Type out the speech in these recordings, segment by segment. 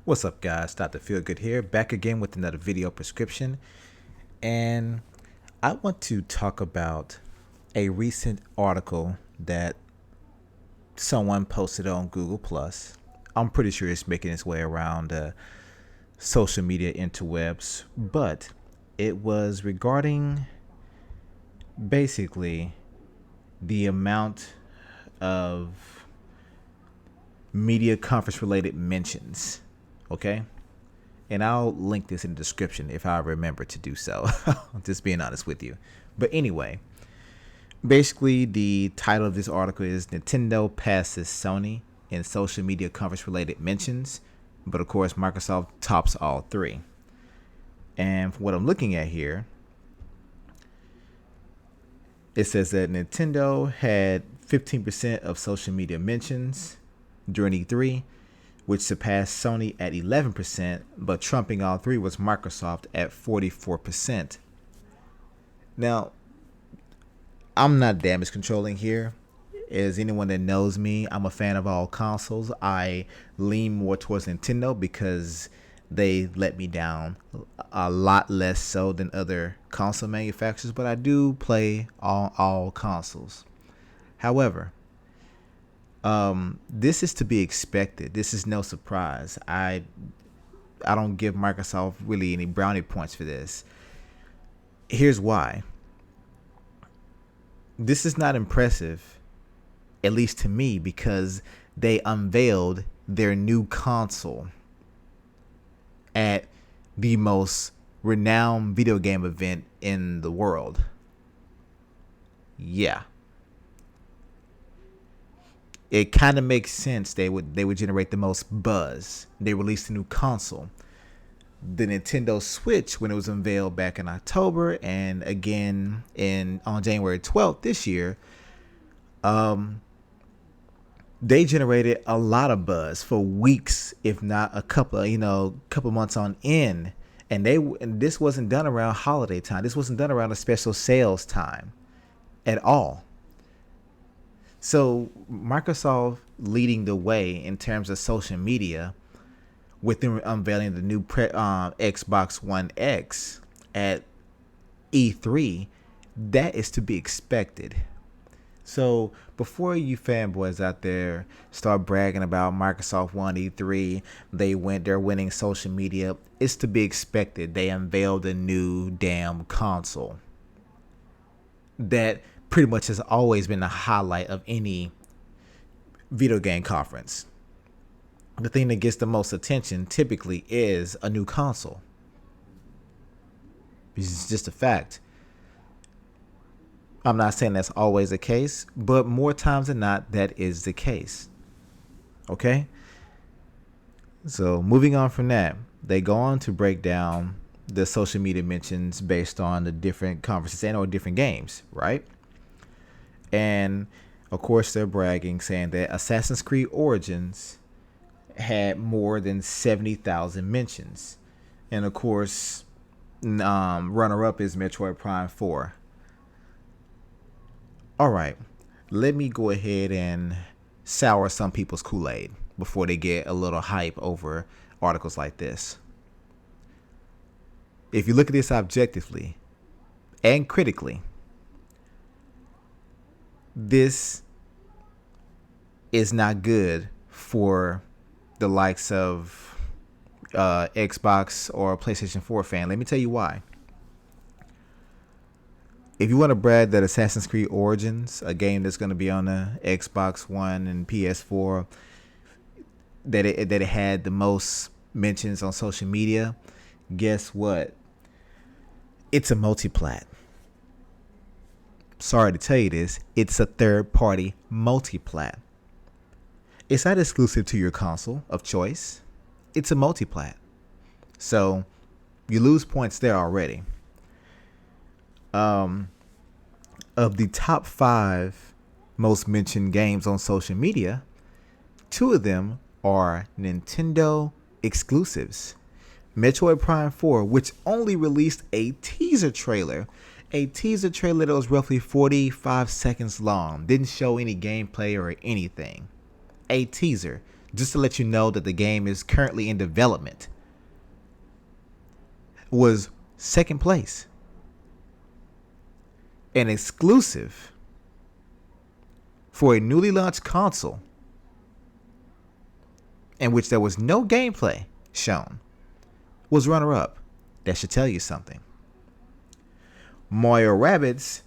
What's up, guys? DrFeelGood here, back again with another video prescription. And I want to talk about a recent article that someone posted on Google Plus. I'm pretty sure it's making its way around social media interwebs, but it was regarding basically the amount of media conference related mentions. Okay, and I'll link this in the description if I remember to do so. Just being honest with you. But anyway, basically the title of this article is Nintendo passes Sony in social media conference related mentions, but of course Microsoft tops all three. And from what I'm looking at here, it says that Nintendo had 15% of social media mentions during E3, which surpassed Sony at 11%, but trumping all three was Microsoft at 44%. Now, I'm not damage controlling here. As anyone that knows me, I'm a fan of all consoles. I lean more towards Nintendo because they let me down a lot less so than other console manufacturers, but I do play all consoles. However, this is to be expected. This is no surprise. I don't give Microsoft really any brownie points for this. Here's why. This is not impressive, at least to me, because they unveiled their new console at the most renowned video game event in the world. Yeah. It kind of makes sense they would generate the most buzz. They released a new console. The Nintendo Switch, when it was unveiled back in October and again on January 12th this year, they generated a lot of buzz for weeks, if not a couple months on end. And this wasn't done around holiday time. This wasn't done around a special sales time at all. So Microsoft leading the way in terms of social media with them unveiling the new Xbox One X at E3, that is to be expected. So before you fanboys out there start bragging about Microsoft won E3, they're winning social media, it's to be expected. They unveiled a new damn console that pretty much has always been the highlight of any video game conference. The thing that gets the most attention typically is a new console. It's just a fact. I'm not saying that's always the case, but more times than not, that is the case. Okay? So moving on from that, they go on to break down the social media mentions based on the different conferences and or different games, right? And of course they're bragging, saying that Assassin's Creed Origins had more than 70,000 mentions. And of course, runner-up is Metroid Prime 4. All right, let me go ahead and sour some people's Kool-Aid before they get a little hype over articles like this. If you look at this objectively and critically, this is not good for the likes of Xbox or PlayStation 4 fan. Let me tell you why. If you want to brag that Assassin's Creed Origins, a game that's going to be on the Xbox One and PS4, that it had the most mentions on social media, guess what? It's a multiplat. Sorry to tell you this, it's a third-party multiplat. It's not exclusive to your console of choice. It's a multiplat. So you lose points there already. Of the top 5 most mentioned games on social media, 2 of them are Nintendo exclusives. Metroid Prime 4, which only released a teaser trailer that was roughly 45 seconds long, didn't show any gameplay or anything. A teaser, just to let you know that the game is currently in development, was second place. An exclusive for a newly launched console in which there was no gameplay shown was runner-up. That should tell you something. Mario Rabbids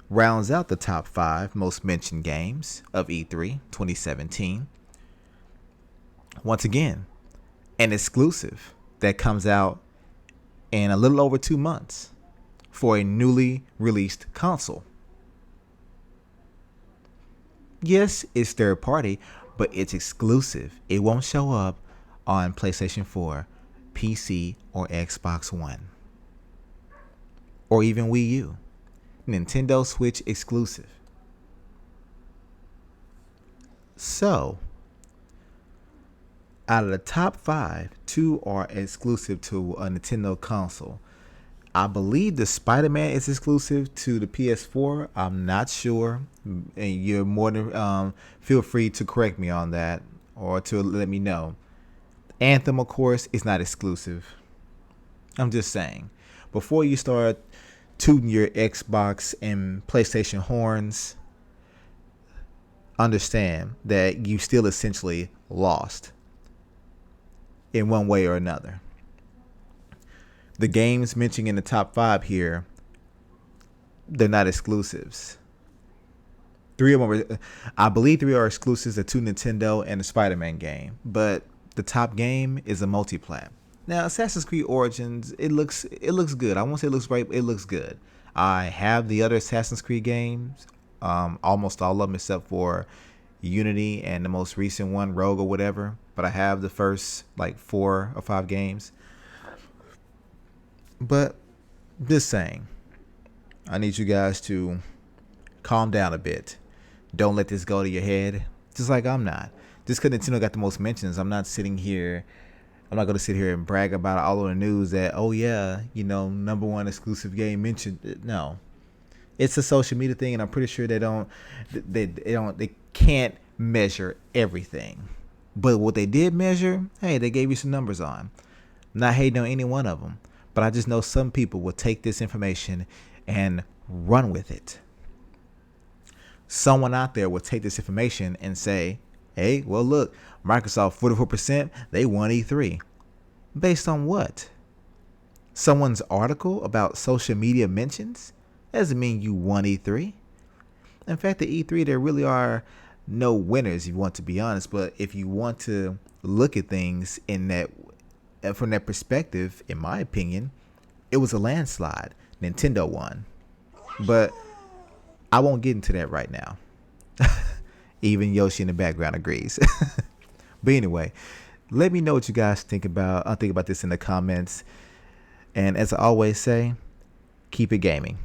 rounds out the top 5 most mentioned games of E3 2017. Once again, an exclusive that comes out in a little over 2 months for a newly released console. Yes, it's third party, but it's exclusive. It won't show up on PlayStation 4, PC, or Xbox One, or even Wii U. Nintendo Switch exclusive. So, out of the top 5, 2 are exclusive to a Nintendo console. I believe the Spider-Man is exclusive to the PS4. I'm not sure. And you're more than feel free to correct me on that or to let me know. Anthem, of course, is not exclusive. I'm just saying. Before you start tooting your Xbox and PlayStation horns, understand that you still essentially lost in one way or another. The games mentioned in the top 5 here, they're not exclusives. 3 of them I believe 3 are exclusives, the 2 Nintendo and the Spider-Man game. But the top game is a multi-plat. Now, Assassin's Creed Origins, it looks good. I won't say it looks right, but it looks good. I have the other Assassin's Creed games, almost all of them except for Unity and the most recent one, Rogue or whatever. But I have the first 4 or 5 games. But just saying, I need you guys to calm down a bit. Don't let this go to your head. Just like I'm not. Just because Nintendo got the most mentions, I'm not going to sit here and brag about it all over the news that, oh yeah, number 1 exclusive game mentioned. No. It's a social media thing, and I'm pretty sure they can't measure everything. But what they did measure, hey, they gave you some numbers on. I'm not hating on any one of them. But I just know some people will take this information and run with it. Someone out there will take this information and say, hey, well, look, Microsoft 44%, they won E3. Based on what? Someone's article about social media mentions? That doesn't mean you won E3. In fact, the E3, there really are no winners, if you want to be honest. But if you want to look at things from that perspective, in my opinion, it was a landslide. Nintendo won. But I won't get into that right now. Even Yoshi in the background agrees. But anyway, let me know what you guys think about. I'll think about this in the comments. And as I always say, keep it gaming.